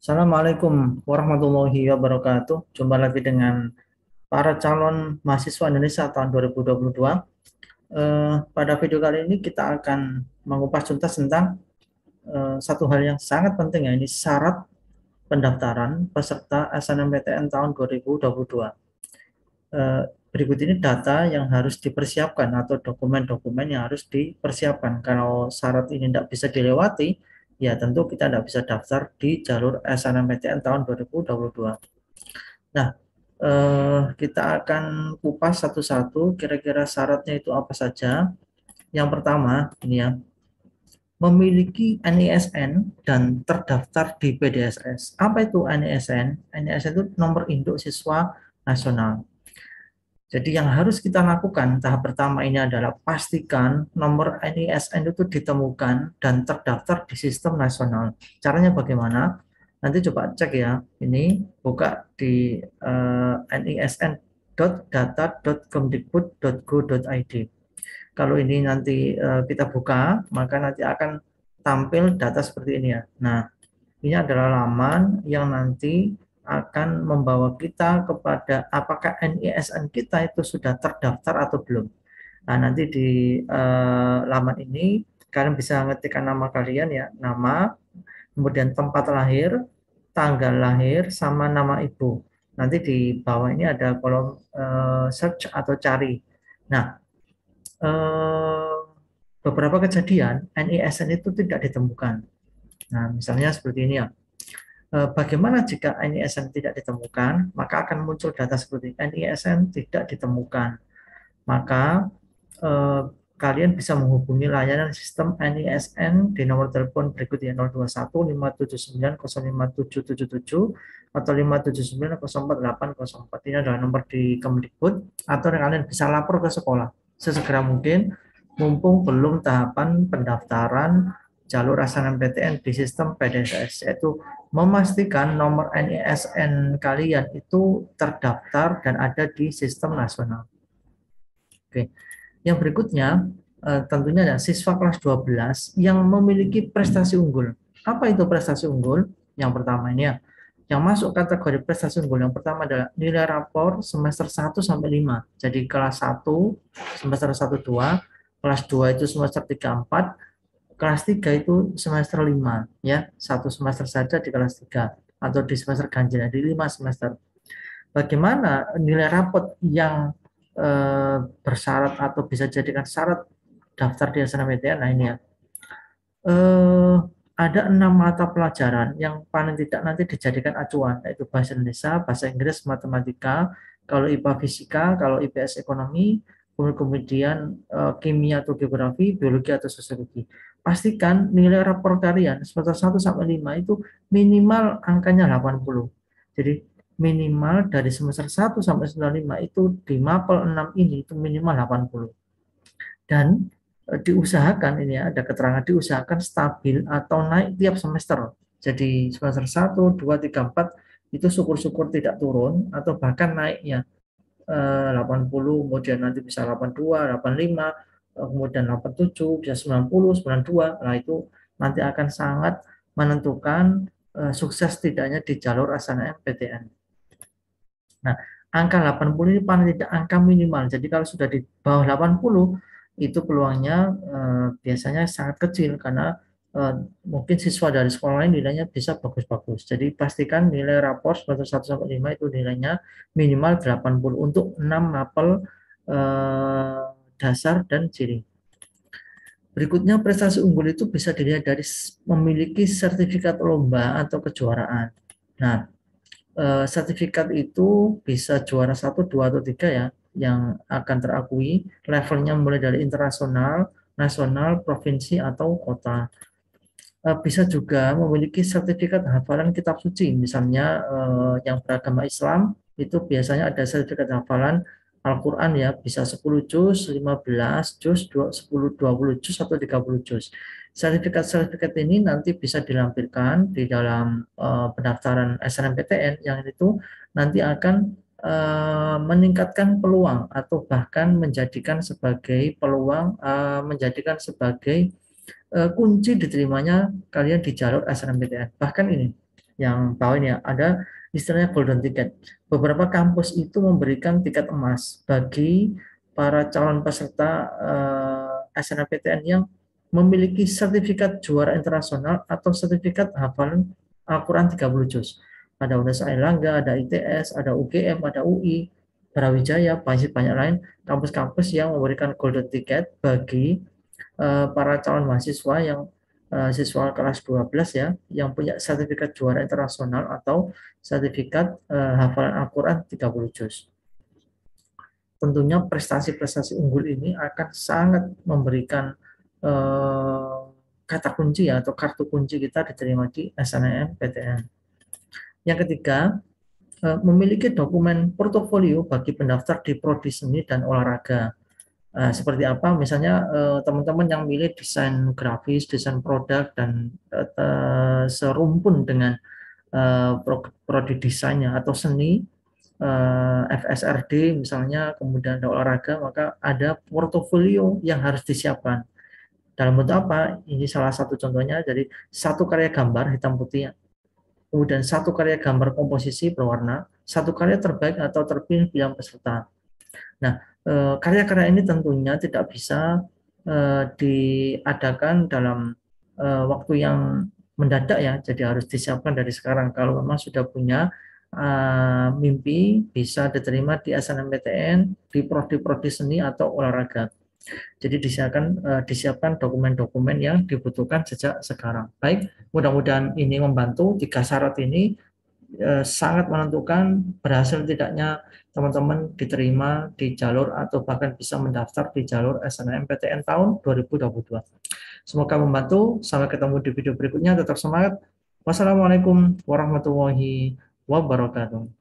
Assalamualaikum warahmatullahi wabarakatuh. Jumpa lagi dengan para calon mahasiswa Indonesia tahun 2022. Pada video kali ini kita akan mengupas tuntas tentang satu hal yang sangat penting, ya, ini syarat pendaftaran peserta SNMPTN tahun 2022. Berikut ini data yang harus dipersiapkan atau dokumen-dokumen yang harus dipersiapkan. Kalau syarat ini tidak bisa dilewati, ya tentu kita tidak bisa daftar di jalur SNMPTN tahun 2022. Nah, kita akan kupas satu-satu kira-kira syaratnya itu apa saja. Yang pertama, ini ya, memiliki NISN dan terdaftar di PDSS. Apa itu NISN? NISN itu nomor induk siswa nasional. Jadi yang harus kita lakukan tahap pertama ini adalah pastikan nomor NISN itu ditemukan dan terdaftar di sistem nasional. Caranya bagaimana? Nanti coba cek ya. Ini buka di nisn.data.kemdikbud.go.id. Kalau ini nanti kita buka, maka nanti akan tampil data seperti ini ya. Nah, ini adalah laman yang nanti akan membawa kita kepada apakah NISN kita itu sudah terdaftar atau belum. Nah, nanti di laman ini kalian bisa ngetikkan nama kalian ya, nama, kemudian tempat lahir, tanggal lahir, sama nama ibu. Nanti di bawah ini ada kolom search atau cari. Nah, eh, beberapa kejadian NISN itu tidak ditemukan. Nah, misalnya seperti ini ya. Bagaimana jika NISN tidak ditemukan? Maka akan muncul data seperti NISN tidak ditemukan. Maka eh, kalian bisa menghubungi layanan sistem NISN di nomor telepon berikut ya, 021 579 05777 atau 579 04804. Ini adalah nomor di Kemdikbud, atau kalian bisa lapor ke sekolah sesegera mungkin mumpung belum tahapan pendaftaran jalur SNMPTN di sistem PDSS, yaitu memastikan nomor NISN kalian itu terdaftar dan ada di sistem nasional. Oke. Yang berikutnya tentunya ada siswa kelas 12 yang memiliki prestasi unggul. Apa itu prestasi unggul? Yang pertama ini ya, yang masuk kategori prestasi unggul yang pertama adalah nilai rapor semester 1 sampai 5. Jadi kelas 1 semester 1 2, kelas 2 itu semester 3 4, kelas 3 itu semester 5 ya. Satu semester saja di kelas 3 atau di semester ganjil di 5 semester. Bagaimana nilai rapot yang bersyarat atau bisa jadikan syarat daftar di SNMPTN? Nah ini ya, eh, ada 6 mata pelajaran yang paling tidak nanti dijadikan acuan, yaitu bahasa Indonesia, bahasa Inggris, matematika, kalau IPA fisika, kalau IPS ekonomi, kemudian kimia atau geografi, biologi atau sosiologi. Pastikan nilai rapor kalian semester 1 sampai 5 itu minimal angkanya 80. Jadi minimal dari semester 1 sampai semester 5 itu di mapel 6 ini itu minimal 80. Dan diusahakan ini ya, ada keterangan diusahakan stabil atau naik tiap semester. Jadi semester 1, 2, 3, 4 itu syukur-syukur tidak turun atau bahkan naiknya 80, kemudian nanti bisa 82, 85, kemudian 87, bisa 90, 92. Nah, itu nanti akan sangat menentukan sukses tidaknya di jalur SNMPTN. Nah, angka 80 ini paling tidak angka minimal. Jadi kalau sudah di bawah 80 itu peluangnya biasanya sangat kecil karena mungkin siswa dari sekolah lain nilainya bisa bagus-bagus. Jadi pastikan nilai rapor semester 1 sampai 5 itu nilainya minimal 80 untuk 6 mapel eh, dasar dan ciri. Berikutnya, prestasi unggul itu bisa dilihat dari memiliki sertifikat lomba atau kejuaraan. Nah, sertifikat itu bisa juara 1, 2, atau 3 ya, yang akan terakui. Levelnya mulai dari internasional, nasional, provinsi, atau kota. Bisa juga memiliki sertifikat hafalan kitab suci, misalnya yang beragama Islam itu biasanya ada sertifikat hafalan Al-Quran ya, bisa 10 juz, 15 juz, 10, 20 juz, atau 30 juz. Sertifikat-sertifikat ini nanti bisa dilampirkan di dalam pendaftaran SNMPTN yang itu nanti akan meningkatkan peluang atau bahkan menjadikan sebagai peluang, menjadikan sebagai kunci diterimanya kalian di jalur SNMPTN. Bahkan ini, yang bawah ini ya, ada istilahnya golden ticket. Beberapa kampus itu memberikan tiket emas bagi para calon peserta SNMPTN yang memiliki sertifikat juara internasional atau sertifikat hafalan Al-Quran 30 juz. Ada Universitas Airlangga, ada ITS, ada UGM, ada UI, Brawijaya, banyak banyak lain kampus-kampus yang memberikan golden ticket bagi para calon mahasiswa yang siswa kelas 12 ya, yang punya sertifikat juara internasional atau sertifikat hafalan Al-Quran 30 juz. Tentunya prestasi-prestasi unggul ini akan sangat memberikan eh, kata kunci ya, atau kartu kunci kita diterima di SNMPTN. Yang ketiga, memiliki dokumen portofolio bagi pendaftar di prodi seni dan olahraga. Seperti apa? Misalnya teman-teman yang milih desain grafis, desain produk, dan serumpun dengan prodi desainnya atau seni, FSRD misalnya, kemudian ada olahraga, maka ada portofolio yang harus disiapkan. Dalam bentuk apa? Ini salah satu contohnya, jadi satu karya gambar hitam putih, kemudian satu karya gambar komposisi berwarna, satu karya terbaik atau terpilih yang peserta. Nah, karya-karya ini tentunya tidak bisa diadakan dalam waktu yang mendadak ya, jadi harus disiapkan dari sekarang. Kalau memang sudah punya mimpi bisa diterima di SNMPTN, di prodi-prodi seni atau olahraga. Jadi disiapkan dokumen-dokumen yang dibutuhkan sejak sekarang. Baik, mudah-mudahan ini membantu. Tiga syarat ini sangat menentukan berhasil tidaknya teman-teman diterima di jalur atau bahkan bisa mendaftar di jalur SNMPTN tahun 2022. Semoga membantu. Sampai ketemu di video berikutnya. Tetap semangat. Wassalamualaikum warahmatullahi wabarakatuh.